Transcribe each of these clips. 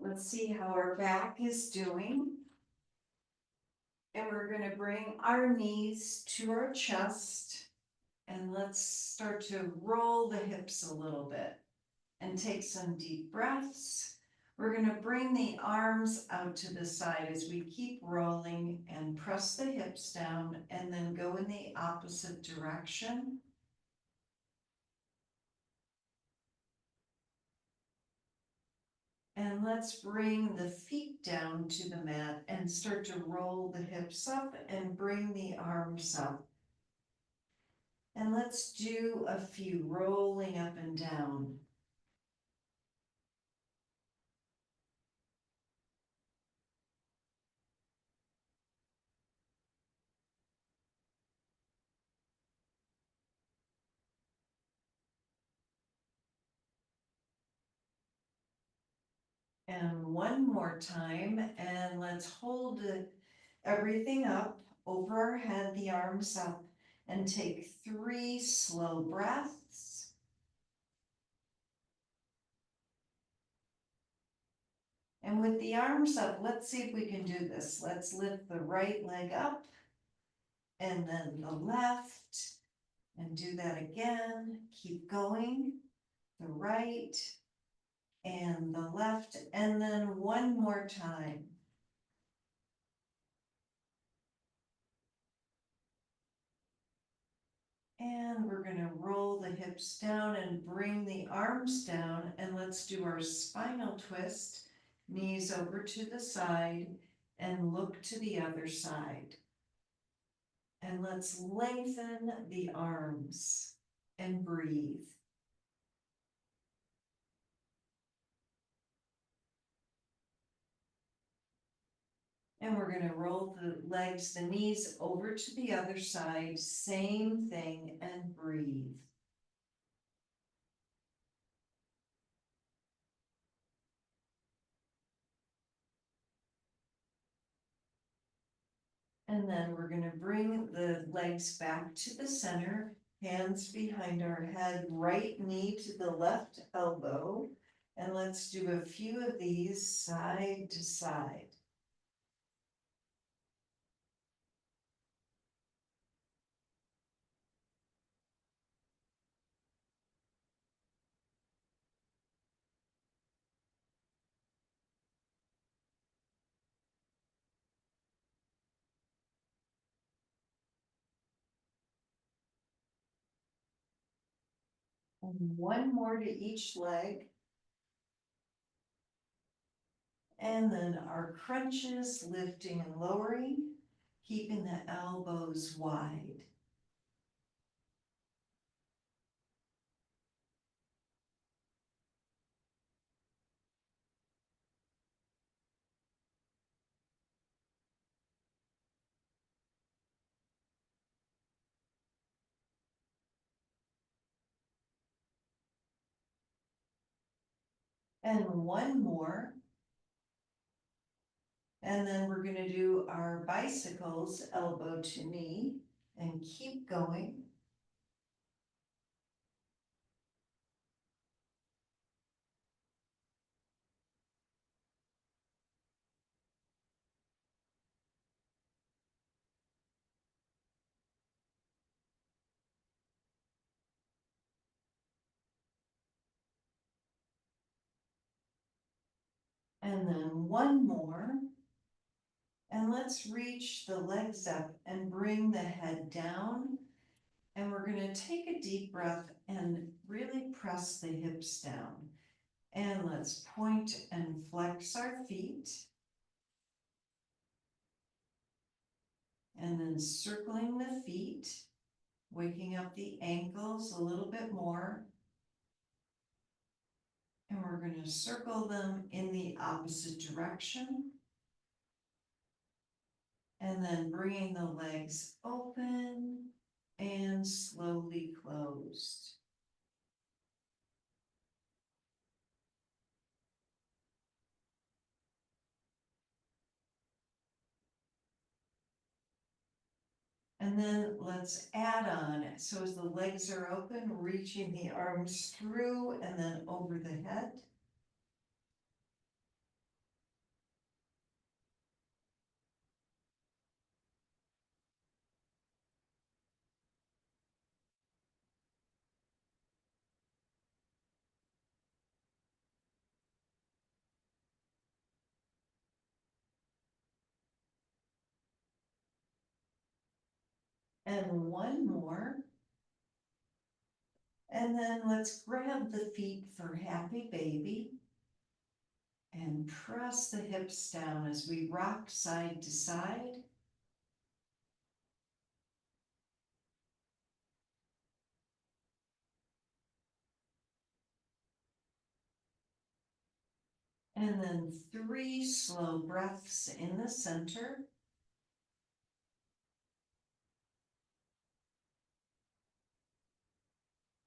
Let's see how our back is doing. And we're gonna bring our knees to our chest. And let's start to roll the hips a little bit and take some deep breaths. We're gonna bring the arms out to the side as we keep rolling and press the hips down and then go in the opposite direction. And let's bring the feet down to the mat and start to roll the hips up and bring the arms up. And let's do a few rolling up and down. And one more time, and let's hold everything up over our head, the arms up, and take 3 slow breaths. And with the arms up, let's see if we can do this. Let's lift the right leg up and then the left, and do that again. Keep going. The right and the left, and then one more time. And we're going to roll the hips down and bring the arms down, and let's do our spinal twist. Knees over to the side and look to the other side. And let's lengthen the arms and breathe. And we're going to roll the legs, the knees over to the other side, same thing, and breathe. And then we're going to bring the legs back to the center, hands behind our head, right knee to the left elbow. And let's do a few of these side to side. And one more to each leg. And then our crunches, lifting and lowering, keeping the elbows wide. And one more. And then we're going to do our bicycles, elbow to knee, and keep going. And then one more. And let's reach the legs up and bring the head down. And we're going to take a deep breath and really press the hips down. And let's point and flex our feet. And then circling the feet, waking up the ankles a little bit more. And we're going to circle them in the opposite direction. And then bringing the legs open and slowly closed. And then let's add on. So as the legs are open, reaching the arms through and then over the head. And one more. And then let's grab the feet for happy baby. And press the hips down as we rock side to side. And then 3 slow breaths in the center.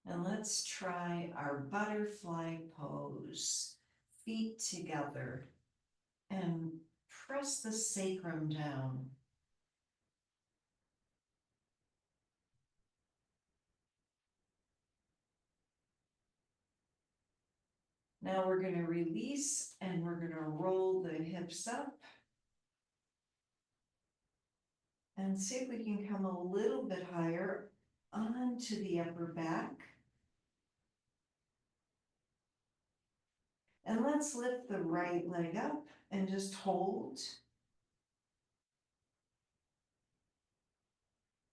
And let's try our butterfly pose. Feet together and press the sacrum down. Now we're going to release and we're going to roll the hips up. And see if we can come a little bit higher onto the upper back. And let's lift the right leg up and just hold.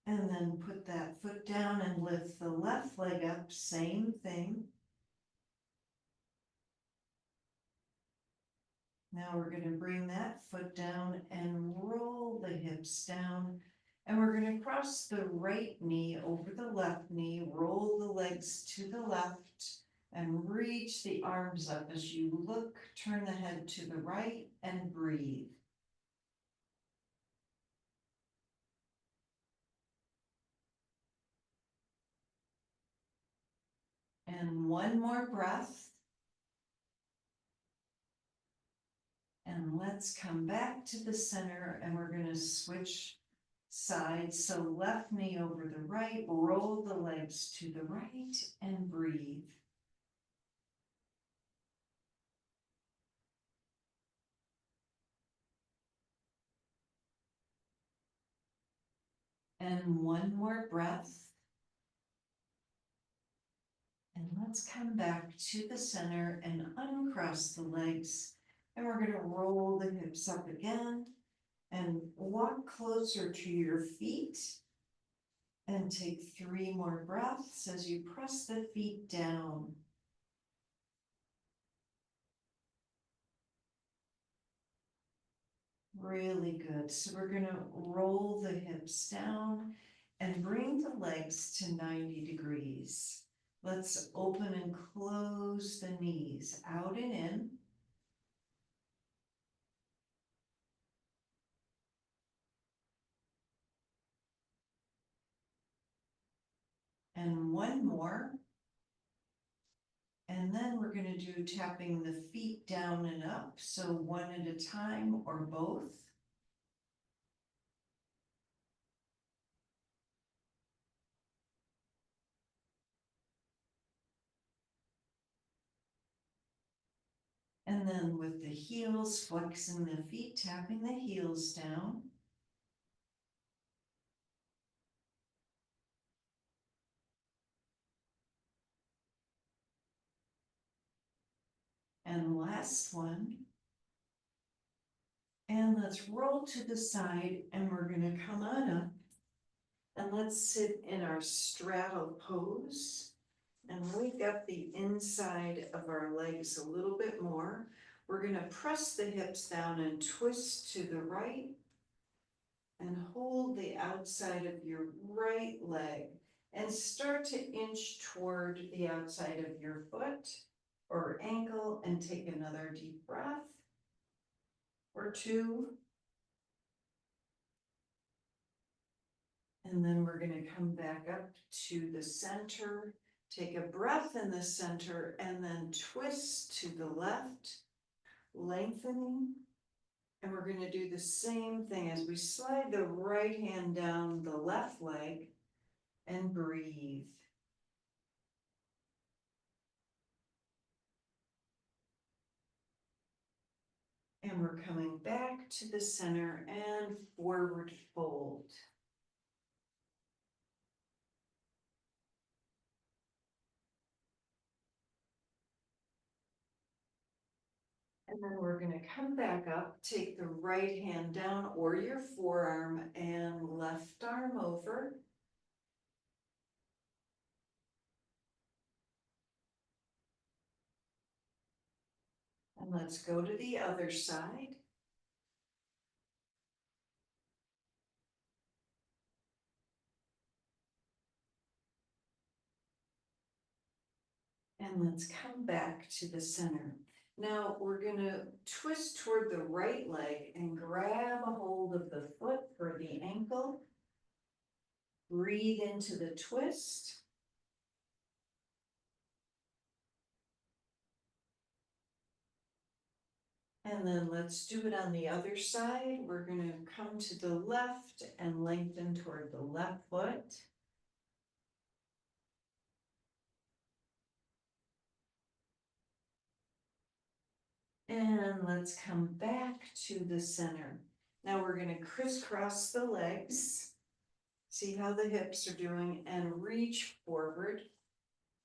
And then put that foot down and lift the left leg up, same thing. Now we're going to bring that foot down and roll the hips down. And we're going to cross the right knee over the left knee, roll the legs to the left, and reach the arms up as you look, turn the head to the right, and breathe. And one more breath. And let's come back to the center and we're going to switch sides. So left knee over the right, roll the legs to the right and breathe. And one more breath. And let's come back to the center and uncross the legs. And we're going to roll the hips up again and walk closer to your feet. And take 3 more breaths as you press the feet down. Really good. So we're going to roll the hips down and bring the legs to 90 degrees. Let's open and close the knees out and in. And one more. And then we're going to do tapping the feet down and up. So one at a time or both. And then with the heels, flexing the feet, tapping the heels down. And last one. And let's roll to the side and we're going to come on up. And let's sit in our straddle pose and wake up the inside of our legs a little bit more. We're going to press the hips down and twist to the right and hold the outside of your right leg and start to inch toward the outside of your foot or ankle and take another deep breath or 2. And then we're going to come back up to the center, take a breath in the center, and then twist to the left, lengthening. And we're going to do the same thing as we slide the right hand down the left leg and breathe. And we're coming back to the center and forward fold. And then we're going to come back up, take the right hand down or your forearm and left arm over. And let's go to the other side. And let's come back to the center. Now we're gonna twist toward the right leg and grab a hold of the foot for the ankle. Breathe into the twist. And then let's do it on the other side. We're gonna come to the left and lengthen toward the left foot. And let's come back to the center. Now we're gonna crisscross the legs. See how the hips are doing and reach forward,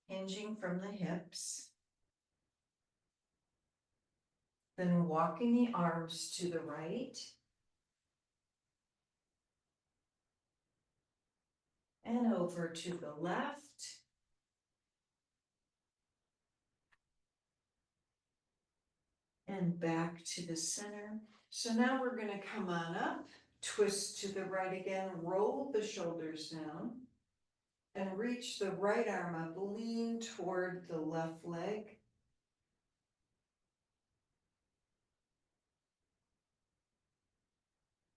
hinging from the hips. Then walking the arms to the right. And over to the left. And back to the center. So now we're gonna come on up, twist to the right again, roll the shoulders down, and reach the right arm up, lean toward the left leg.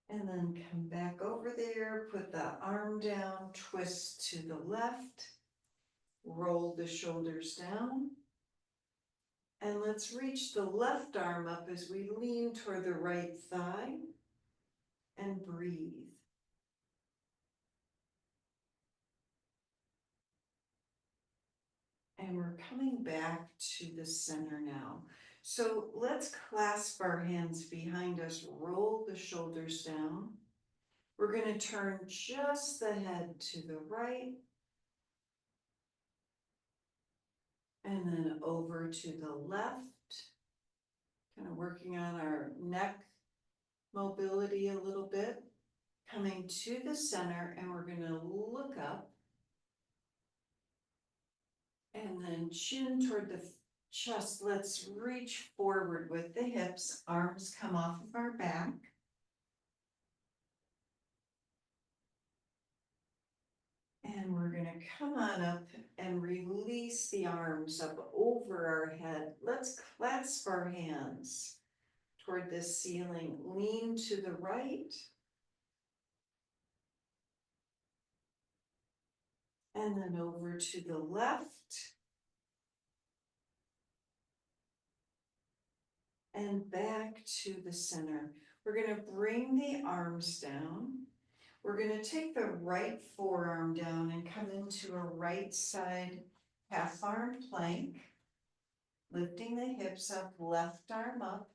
And then come back over there, put the arm down, twist to the left, roll the shoulders down. And let's reach the left arm up as we lean toward the right thigh and breathe. And we're coming back to the center now. So let's clasp our hands behind us, roll the shoulders down. We're going to turn just the head to the right and then over to the left, kind of working on our neck mobility a little bit, coming to the center, and we're going to look up and then chin toward the chest. Let's reach forward with the hips, arms come off of our back. And we're going to come on up and release the arms up over our head. Let's clasp our hands toward the ceiling. Lean to the right. And then over to the left. And back to the center. We're going to bring the arms down. We're going to take the right forearm down and come into a right side half arm plank. Lifting the hips up, left arm up.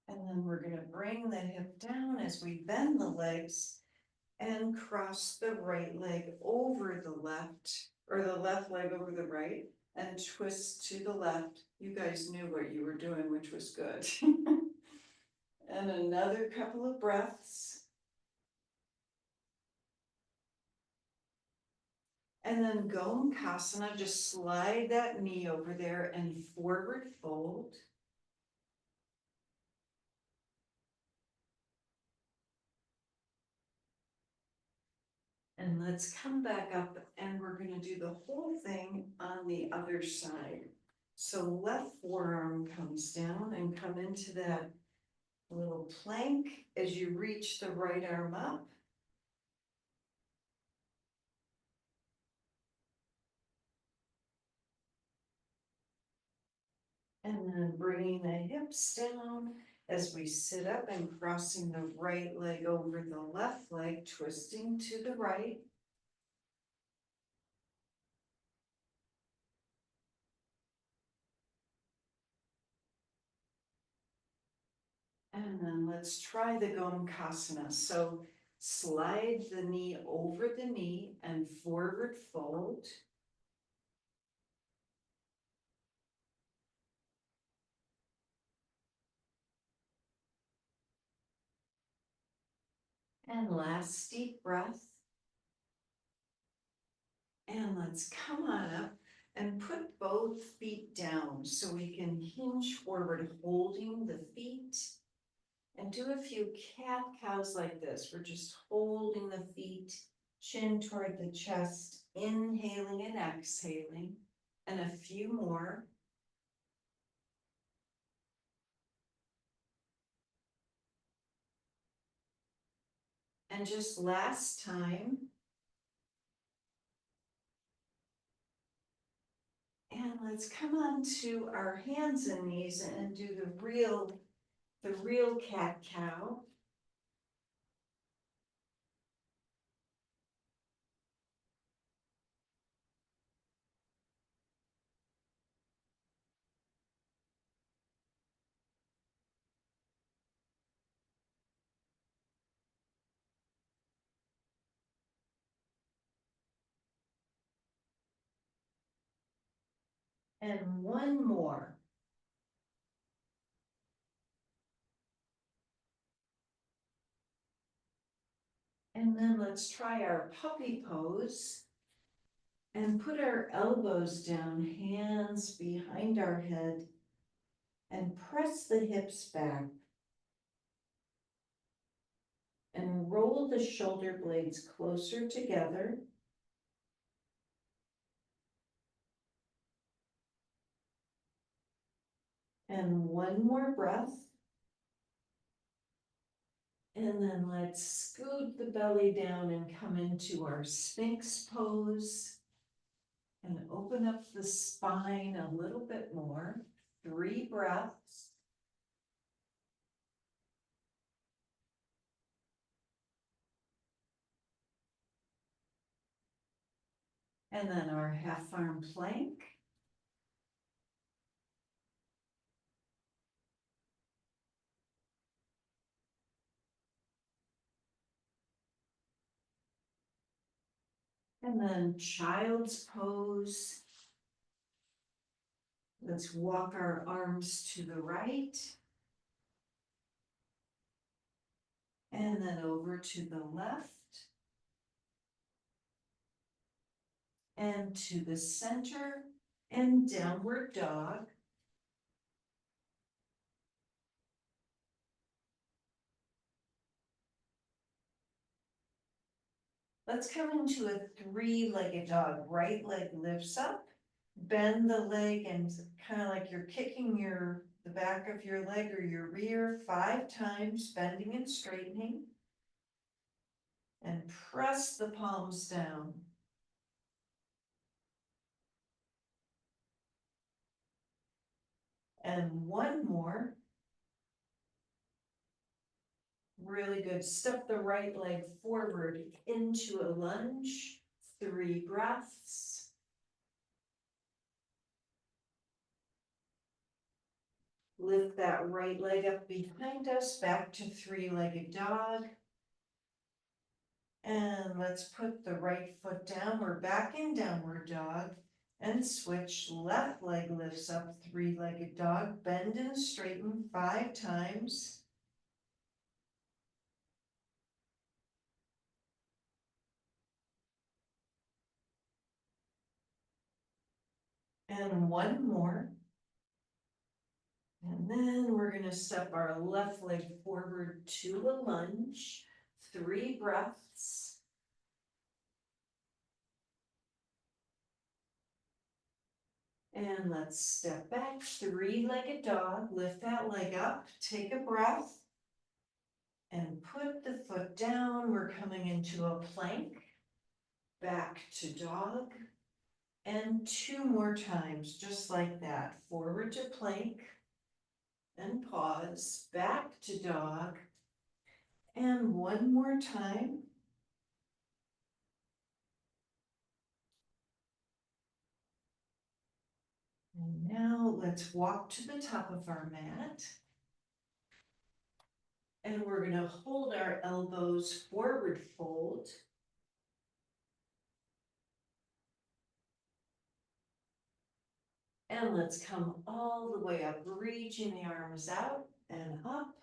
And then we're going to bring the hip down as we bend the legs and cross the right leg over the left, or the left leg over the right, and twist to the left. You guys knew what you were doing, which was good. And another couple of breaths. And then Gomukhasana, just slide that knee over there and forward fold. And let's come back up and we're going to do the whole thing on the other side. So left forearm comes down and come into that little plank as you reach the right arm up. And then bringing the hips down as we sit up and crossing the right leg over the left leg, twisting to the right. And then let's try the Gomukhasana. So slide the knee over the knee and forward fold. And last deep breath. And let's come on up and put both feet down so we can hinge forward, holding the feet. And do a few cat cows like this. We're just holding the feet, chin toward the chest, inhaling and exhaling. And a few more. And just last time. And let's come on to our hands and knees and do the real cat cow. And one more. And then let's try our puppy pose. And put our elbows down, hands behind our head. And press the hips back. And roll the shoulder blades closer together. And one more breath. And then let's scoot the belly down and come into our sphinx pose. And open up the spine a little bit more. 3 breaths. And then our half arm plank. And then child's pose. Let's walk our arms to the right. And then over to the left. And to the center. And downward dog. Let's come into a 3-legged dog. Right leg lifts up. Bend the leg and kind of like you're kicking the back of your leg or your rear 5 times, bending and straightening. And press the palms down. And one more. Really good. Step the right leg forward into a lunge. 3 breaths. Lift that right leg up behind us, back to 3-legged dog. And let's put the right foot down. We're back in downward dog. And switch, left leg lifts up, 3-legged dog. Bend and straighten 5 times. And one more. And then we're going to step our left leg forward to a lunge. 3 breaths. And let's step back, 3-legged dog. Lift that leg up, take a breath. And put the foot down. We're coming into a plank. Back to dog. And 2 more times, just like that. Forward to plank. And pause, back to dog. And 1 more time. And now let's walk to the top of our mat. And we're going to hold our elbows forward fold. And let's come all the way up, reaching the arms out and up.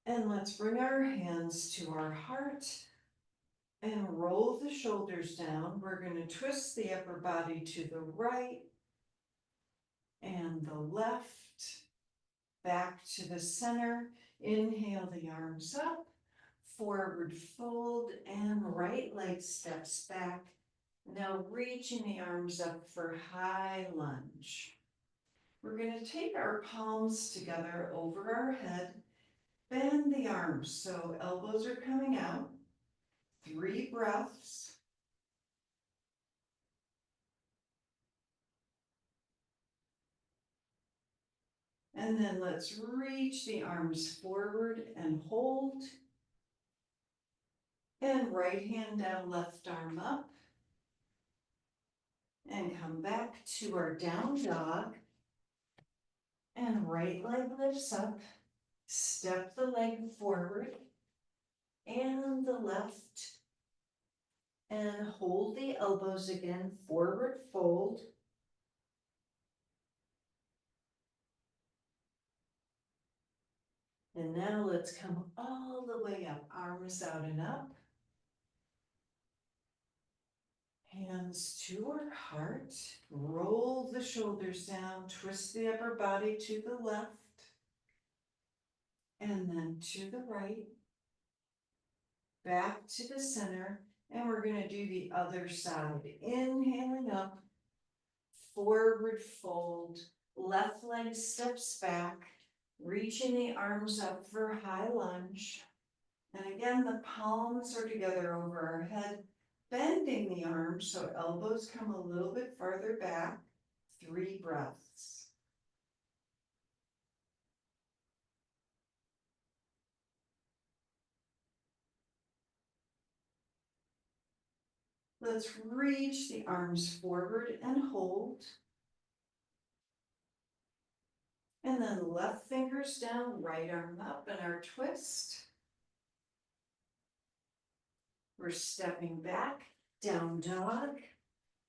And let's bring our hands to our heart And roll the shoulders down. We're going to twist the upper body to the right and the left, back to the center. Inhale the arms up, forward fold, and right leg steps back. Now reaching the arms up for high lunge. We're going to take our palms together over our head, bend the arms so elbows are coming out. 3 breaths. And then let's reach the arms forward and hold. And right hand down, left arm up. And come back to our down dog. And right leg lifts up. Step the leg forward. And the left. And hold the elbows again, forward fold. And now let's come all the way up, arms out and up. Hands to our heart, roll the shoulders down, twist the upper body to the left, and then to the right, back to the center, and we're going to do the other side. Inhaling up, forward fold, left leg steps back, reaching the arms up for high lunge. And again, the palms are together over our head, bending the arms so elbows come a little bit farther back. 3 breaths. Let's reach the arms forward and hold. And then left fingers down, right arm up in our twist. We're stepping back, down dog,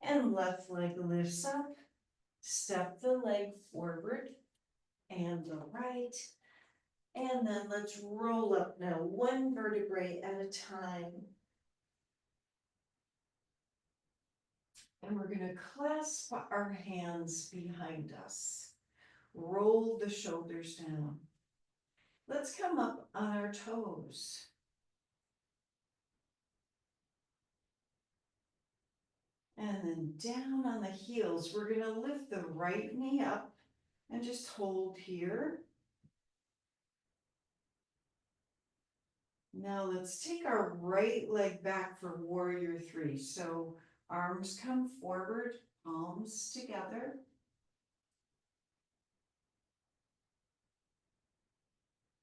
and left leg lifts up. Step the leg forward and the right. And then let's roll up now, 1 vertebrae at a time. And we're going to clasp our hands behind us. Roll the shoulders down. Let's come up on our toes. And then down on the heels, we're going to lift the right knee up and just hold here. Now let's take our right leg back for warrior 3. So arms come forward, palms together.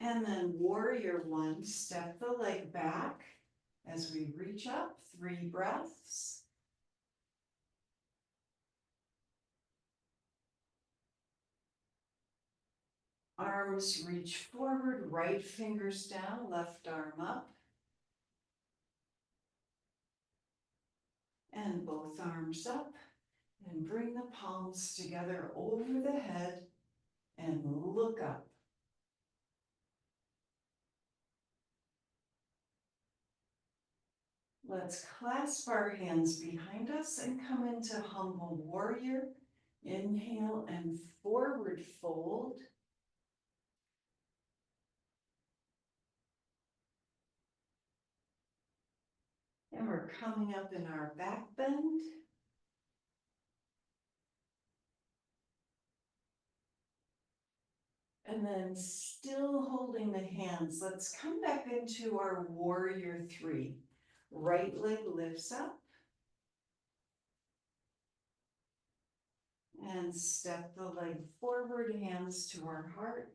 And then warrior 1, step the leg back as we reach up, 3 breaths. Arms reach forward, right fingers down, left arm up. And both arms up, and bring the palms together over the head and look up. Let's clasp our hands behind us and come into humble warrior. Inhale and forward fold. And we're coming up in our back bend. And then still holding the hands, let's come back into our warrior 3. Right leg lifts up. And step the leg forward, hands to our heart.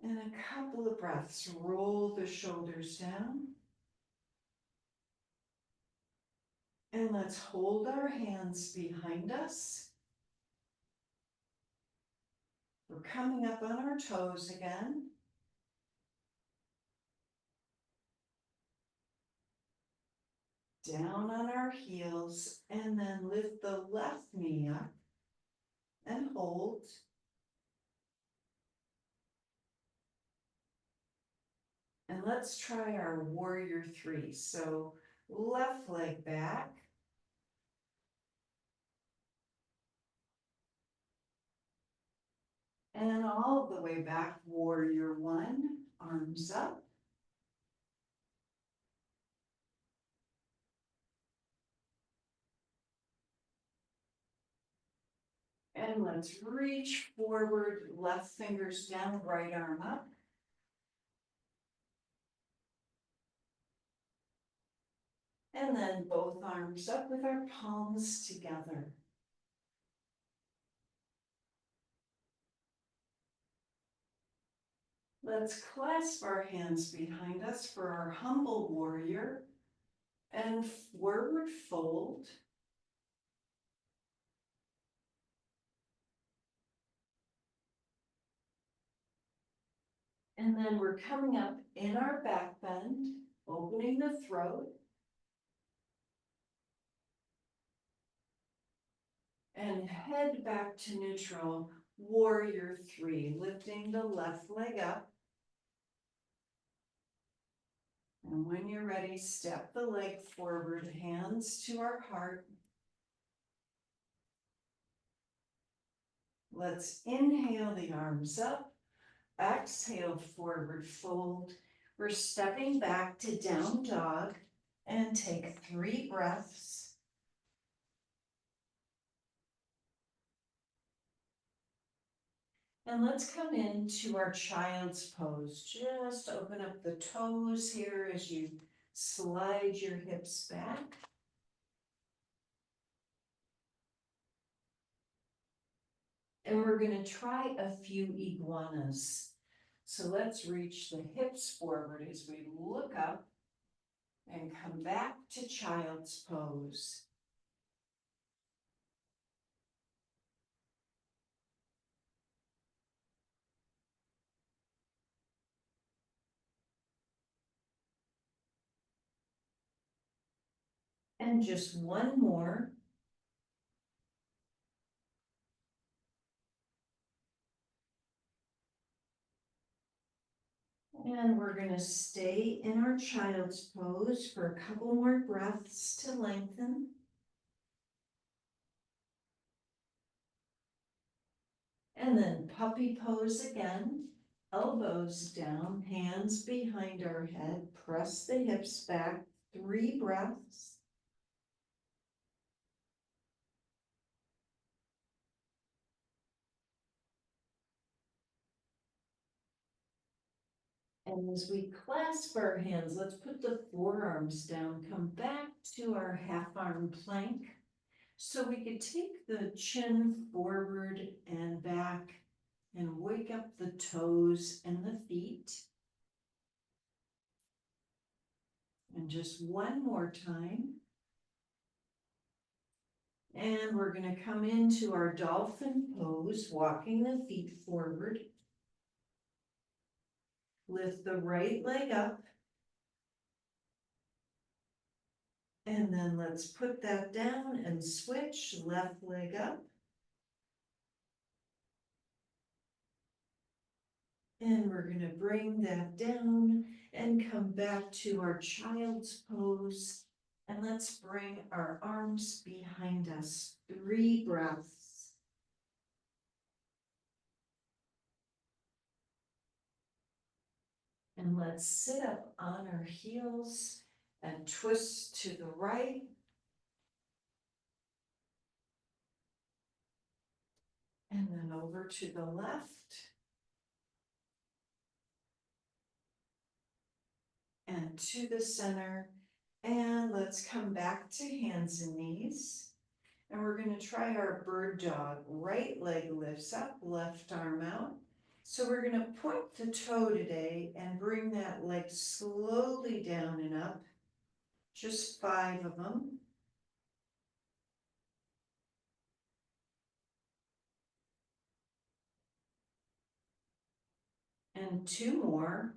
And a couple of breaths, roll the shoulders down. And let's hold our hands behind us. We're coming up on our toes again. Down on our heels, and then lift the left knee up and hold. And And let's try our warrior three. So left leg back. And all the way back, warrior one, arms up. And let's reach forward, left fingers down, right arm up. And then both arms up with our palms together. Let's clasp our hands behind us for our humble warrior and forward fold. And then we're coming up in our back bend, opening the throat. And head back to neutral, warrior three, lifting the left leg up. And when you're ready, step the leg forward, hands to our heart. Let's inhale the arms up, exhale forward fold. We're stepping back to down dog and take 3 breaths. And let's come into our child's pose. Just open up the toes here as you slide your hips back. And we're going to try a few iguanas. So let's reach the hips forward as we look up and come back to child's pose. And just one more. And we're going to stay in our child's pose for a couple more breaths to lengthen. And then puppy pose again, elbows down, hands behind our head, press the hips back, 3 breaths. And as we clasp our hands, let's put the forearms down, come back to our half arm plank. So we could take the chin forward and back and wake up the toes and the feet. And just one more time. And we're going to come into our dolphin pose, walking the feet forward. Lift the right leg up. And then let's put that down and switch, left leg up. And we're going to bring that down and come back to our child's pose. And let's bring our arms behind us, 3 breaths. And let's sit up on our heels and twist to the right. And then over to the left. And to the center. And let's come back to hands and knees. And we're going to try our bird dog. Right leg lifts up, left arm out. So we're going to point the toe today and bring that leg slowly down and up. Just 5 of them. And 2 more.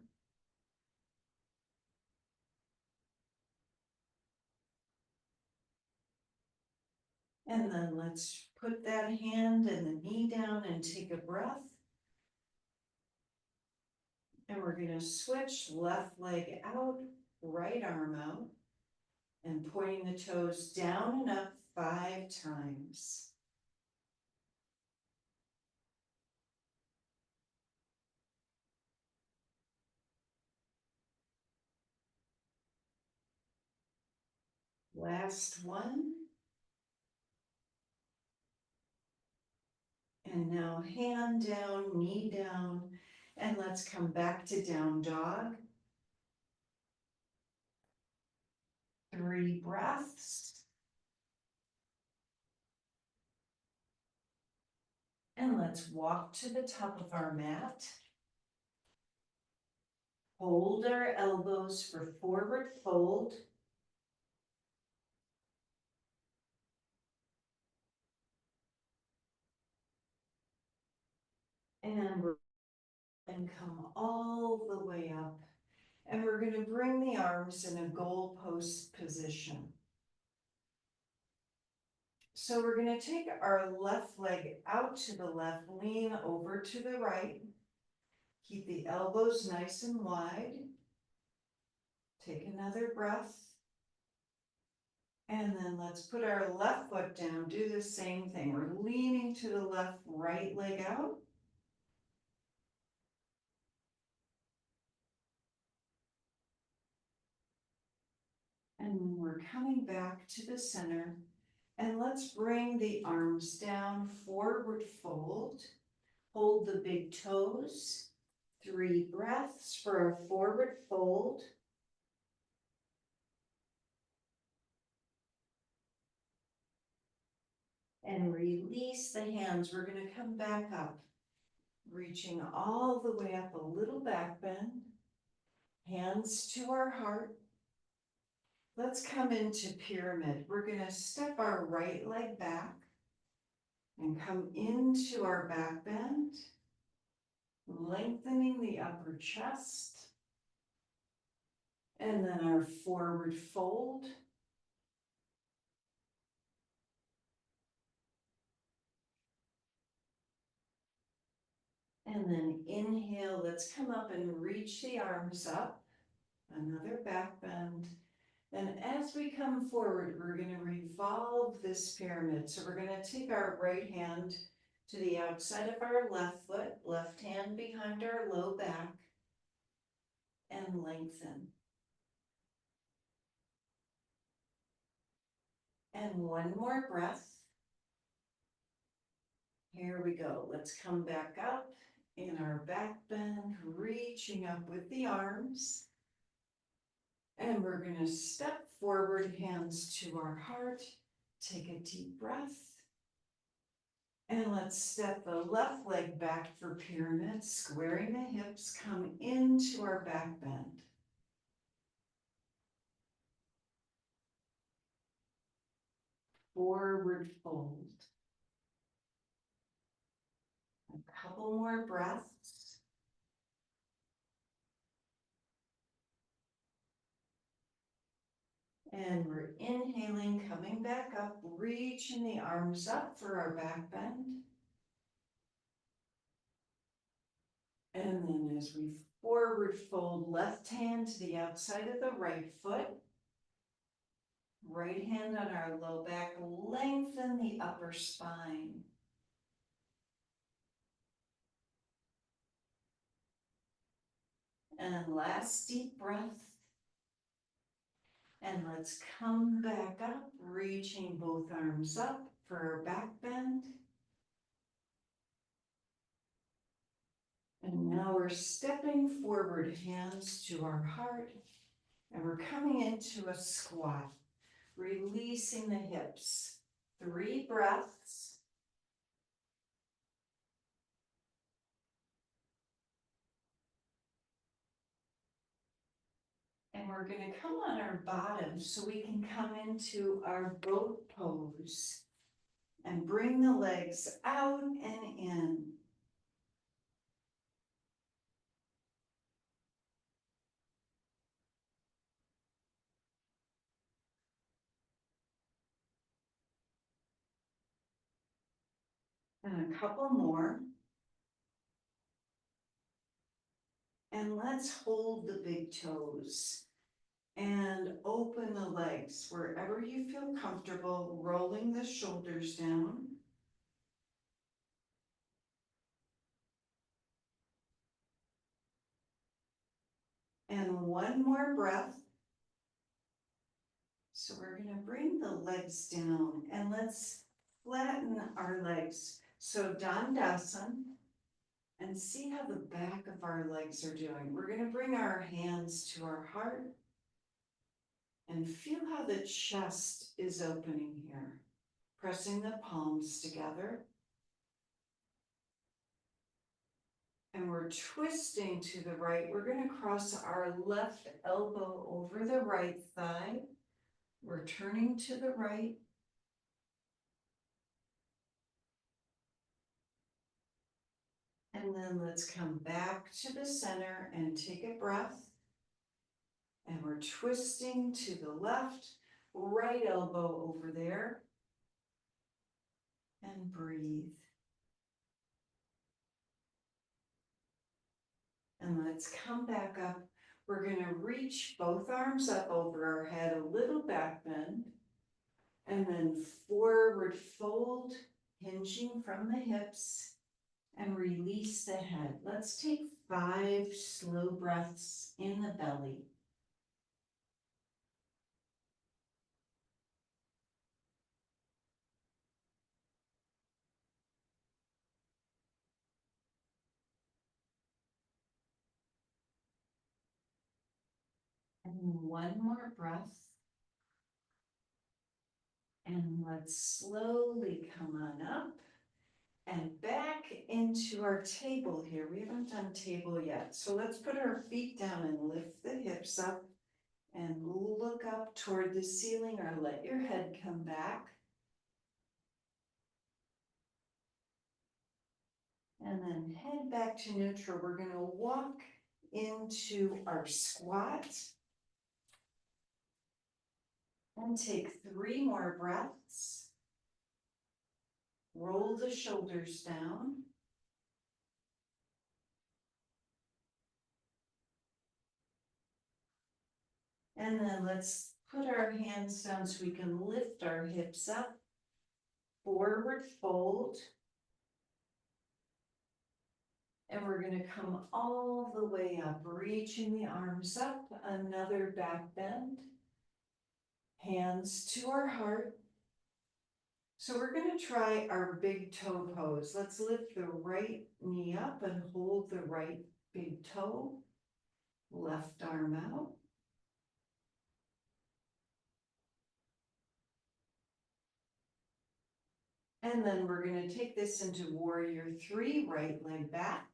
And then let's put that hand and the knee down and take a breath. And we're gonna switch left leg out, right arm out, and pointing the toes down and up 5 times. Last one. And now hand down, knee down, and let's come back to down dog. 3 breaths. And let's walk to the top of our mat. Hold our elbows for forward fold. And come all the way up. And we're going to bring the arms in a goalpost position. So we're going to take our left leg out to the left, lean over to the right. Keep the elbows nice and wide. Take another breath. And then let's put our left foot down, do the same thing. We're leaning to the left, right leg out. And then we're coming back to the center. And let's bring the arms down, forward fold. Hold the big toes. 3 breaths for our forward fold. And release the hands. We're going to come back up, reaching all the way up, a little back bend. Hands to our heart. Let's come into pyramid. We're going to step our right leg back and come into our back bend, lengthening the upper chest. And then our forward fold. And then inhale, let's come up and reach the arms up. Another back bend. And as we come forward, we're going to revolve this pyramid. So we're going to take our right hand to the outside of our left foot, left hand behind our low back, and lengthen. And one more breath. Here we go. Let's come back up in our back bend, reaching up with the arms. And we're going to step forward, hands to our heart. Take a deep breath. And let's step the left leg back for pyramid, squaring the hips, come into our back bend. Forward fold. A couple more breaths. And we're inhaling, coming back up, reaching the arms up for our back bend. And then as we forward fold, left hand to the outside of the right foot. Right hand on our low back, lengthen the upper spine. And last deep breath. And let's come back up, reaching both arms up for our back bend. And now we're stepping forward, hands to our heart, and we're coming into a squat, releasing the hips. 3 breaths. And we're going to come on our bottom so we can come into our boat pose and bring the legs out and in. And a couple more. And let's hold the big toes and open the legs wherever you feel comfortable, rolling the shoulders down. And one more breath. So we're going to bring the legs down and let's flatten our legs. So Dandasana, and see how the back of our legs are doing. We're going to bring our hands to our heart and feel how the chest is opening here. Pressing the palms together. And we're twisting to the right. We're going to cross our left elbow over the right thigh. We're turning to the right. And then let's come back to the center and take a breath. And we're twisting to the left, right elbow over there. And breathe. And let's come back up. We're going to reach both arms up over our head, a little back bend. And then forward fold, hinging from the hips. And release the head. Let's take 5 slow breaths in the belly. And one more breath. And let's slowly come on up and back into our table here. We haven't done table yet. So let's put our feet down and lift the hips up and look up toward the ceiling or let your head come back. And then head back to neutral. We're going to walk into our squat. And take 3 more breaths. Roll the shoulders down. And then let's put our hands down so we can lift our hips up. Forward fold. And we're going to come all the way up, reaching the arms up, another back bend. Hands to our heart. So we're going to try our big toe pose. Let's lift the right knee up and hold the right big toe. Left arm out. And then we're going to take this into warrior 3, right leg back.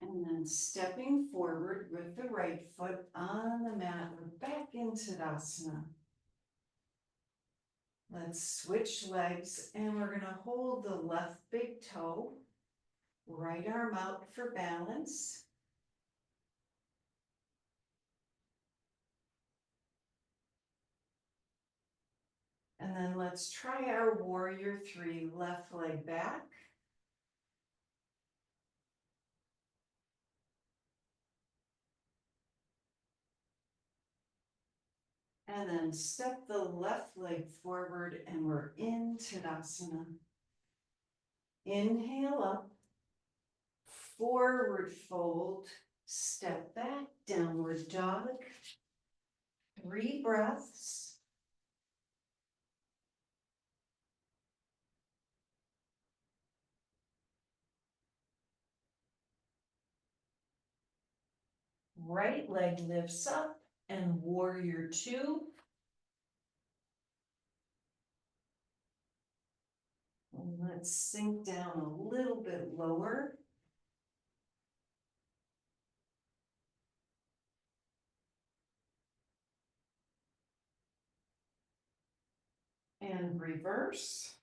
And then stepping forward with the right foot on the mat, we're back into Tadasana. Let's switch legs and we're going to hold the left big toe, right arm out for balance. And then let's try our warrior 3, left leg back. And then step the left leg forward and we're in Tadasana. Inhale up, forward fold, step back, downward dog. 3 breaths. Right leg lifts up and warrior 2. And let's sink down a little bit lower. And reverse.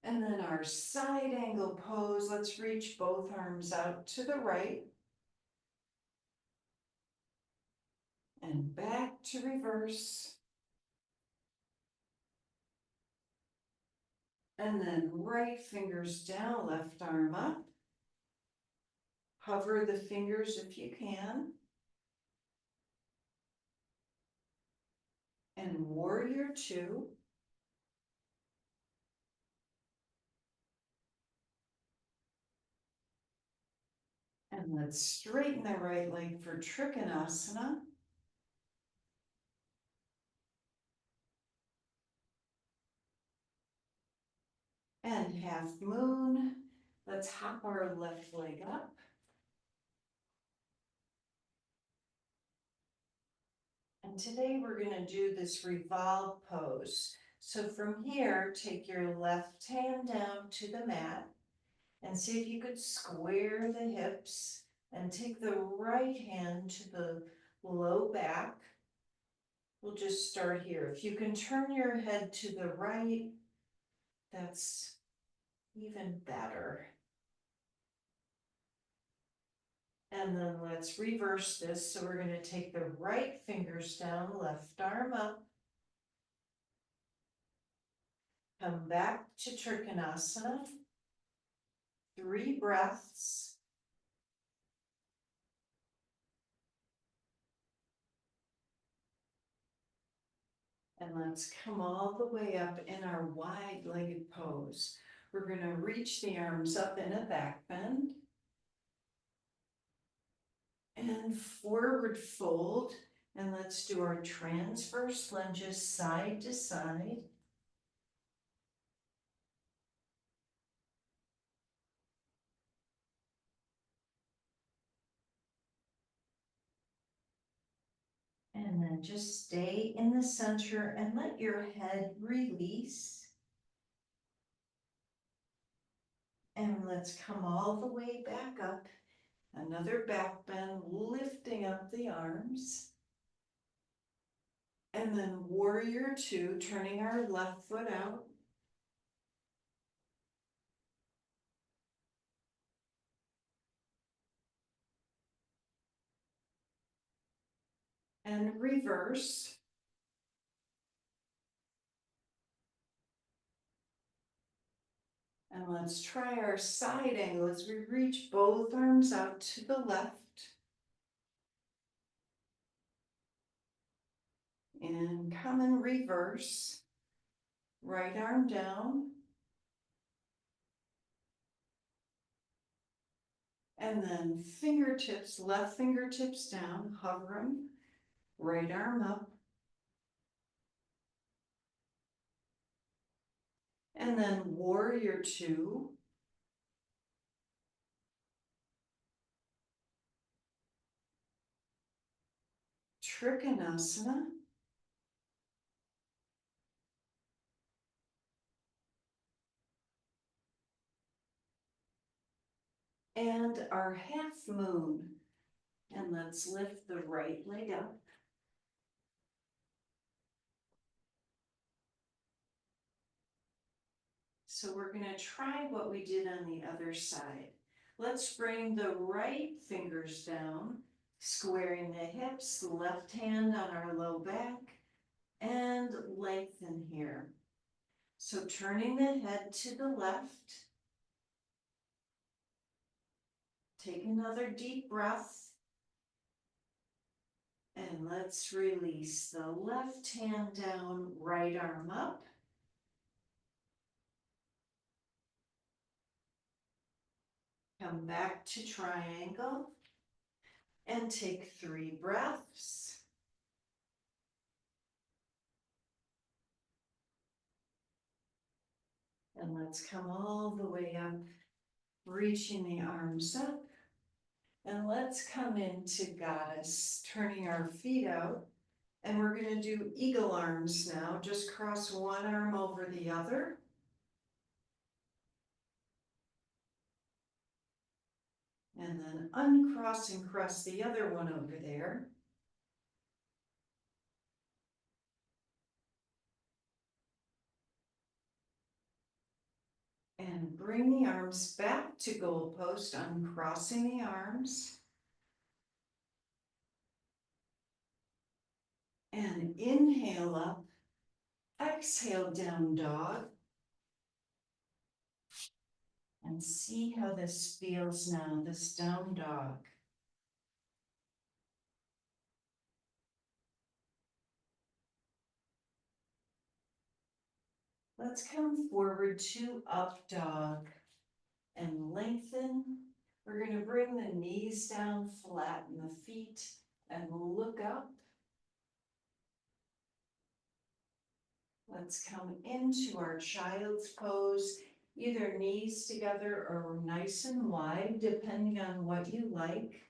And then our side angle pose, let's reach both arms out to the right. and back to reverse. And then right fingers down, left arm up. Hover the fingers if you can. And warrior two. And let's straighten the right leg for Trikonasana. And half moon. Let's hop our left leg up. And today we're going to do this revolve pose. So from here, take your left hand down to the mat and see if you could square the hips and take the right hand to the low back. We'll just start here. If you can turn your head to the right, that's even better. And then let's reverse this. So we're going to take the right fingers down, left arm up. Come back to Trikonasana. 3 breaths. And let's come all the way up in our wide-legged pose. We're going to reach the arms up in a back bend. And forward fold. And let's do our transverse lunges side to side. And then just stay in the center and let your head release. And let's come all the way back up. Another back bend, lifting up the arms. And then warrior two, turning our left foot out. And reverse. And let's try our side angle as we reach both arms out to the left. And come in reverse. Right arm down. And then fingertips, left fingertips down, hover them. Right arm up. And then warrior two. Trikonasana. And our half moon. And let's lift the right leg up. So we're going to try what we did on the other side. Let's bring the right fingers down, squaring the hips, the left hand on our low back, and lengthen here. So turning the head to the left. Take another deep breath. And let's release the left hand down, right arm up. Come back to triangle. And take 3 breaths. And let's come all the way up, reaching the arms up. And let's come into goddess, turning our feet out. And we're going to do eagle arms now. Just cross one arm over the other. And then uncross and cross the other one over there. And bring the arms back to goalpost, uncrossing the arms. And inhale up, exhale down dog. And see how this feels now, this down dog. Let's come forward to up dog and lengthen. We're going to bring the knees down, flatten the feet, and look up. Let's come into our child's pose, either knees together or nice and wide, depending on what you like.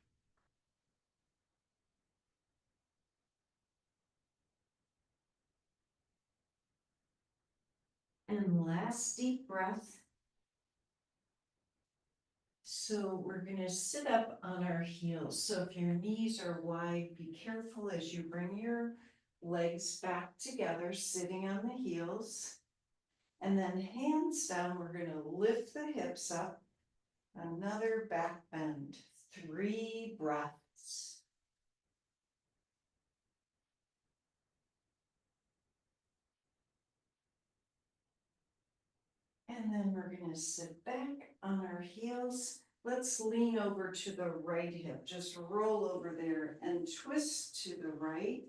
And last deep breath. So we're going to sit up on our heels. So if your knees are wide, be careful as you bring your legs back together, sitting on the heels. And then hands down, we're going to lift the hips up. Another back bend. 3 breaths. And then we're going to sit back on our heels. Let's lean over to the right hip. Just roll over there and twist to the right.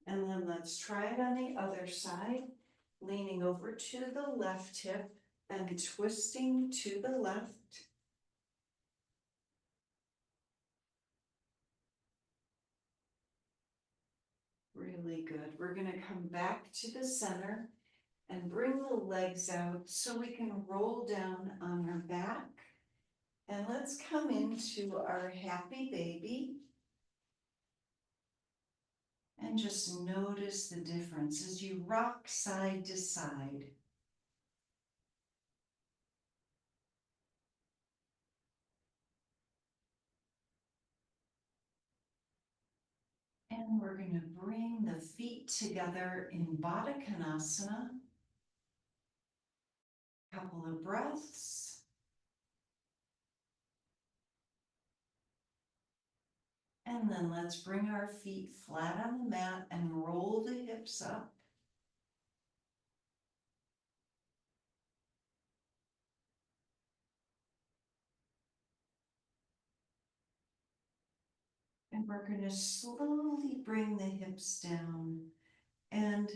And then let's try it on the other side. Leaning over to the left hip and twisting to the left. Really good. We're going to come back to the center and bring the legs out so we can roll down on our back. And let's come into our happy baby. And just notice the difference as you rock side to side. And we're going to bring the feet together in Baddha Konasana. Couple of breaths. And then let's bring our feet flat on the mat and roll the hips up. And we're going to slowly bring the hips down. And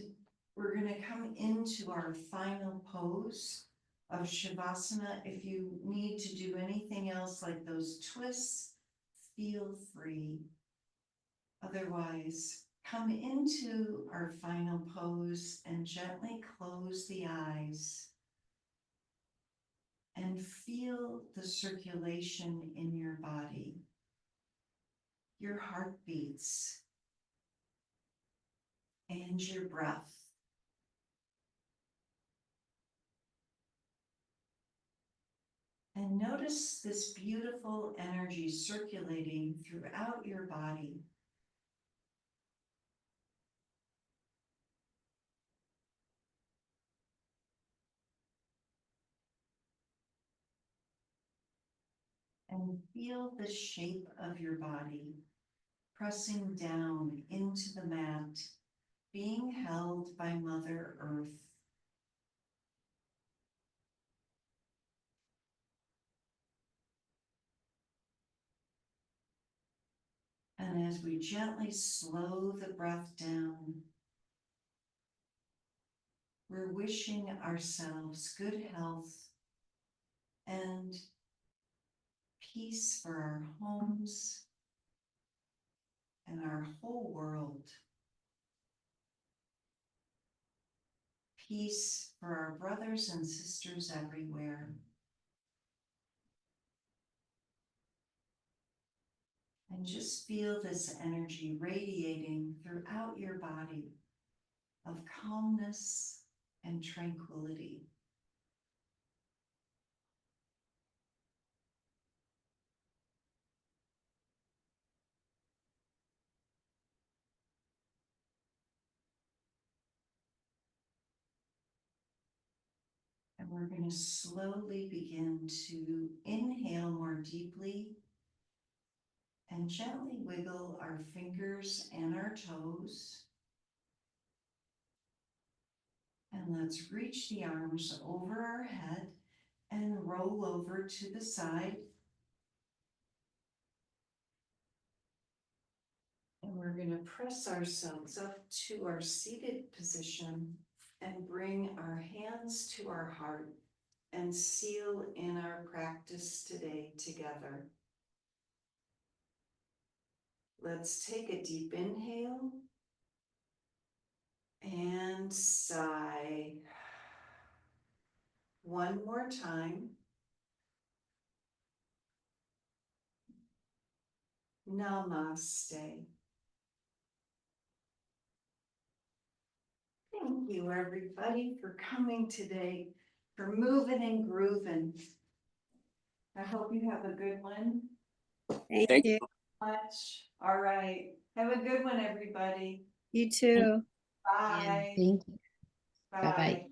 we're going to come into our final pose of Shavasana. If you need to do anything else like those twists, feel free. Otherwise, come into our final pose and gently close the eyes and feel the circulation in your body, your heartbeats, and your breath. And notice this beautiful energy circulating throughout your body. And feel the shape of your body pressing down into the mat, being held by Mother Earth. And as we gently slow the breath down, we're wishing ourselves good health and peace for our homes and our whole world. Peace for our brothers and sisters everywhere. And just feel this energy radiating throughout your body of calmness and tranquility. And we're going to slowly begin to inhale more deeply and gently wiggle our fingers and our toes. And let's reach the arms over our head and roll over to the side. And we're going to press ourselves up to our seated position and bring our hands to our heart and seal in our practice today together. Let's take a deep inhale and sigh. One more time. Namaste. Thank you, everybody, for coming today, for moving and grooving. I hope you have a good one. Thank you. Much. All right. Have a good one, everybody. You too. Bye. Thank you. Bye. Bye-bye.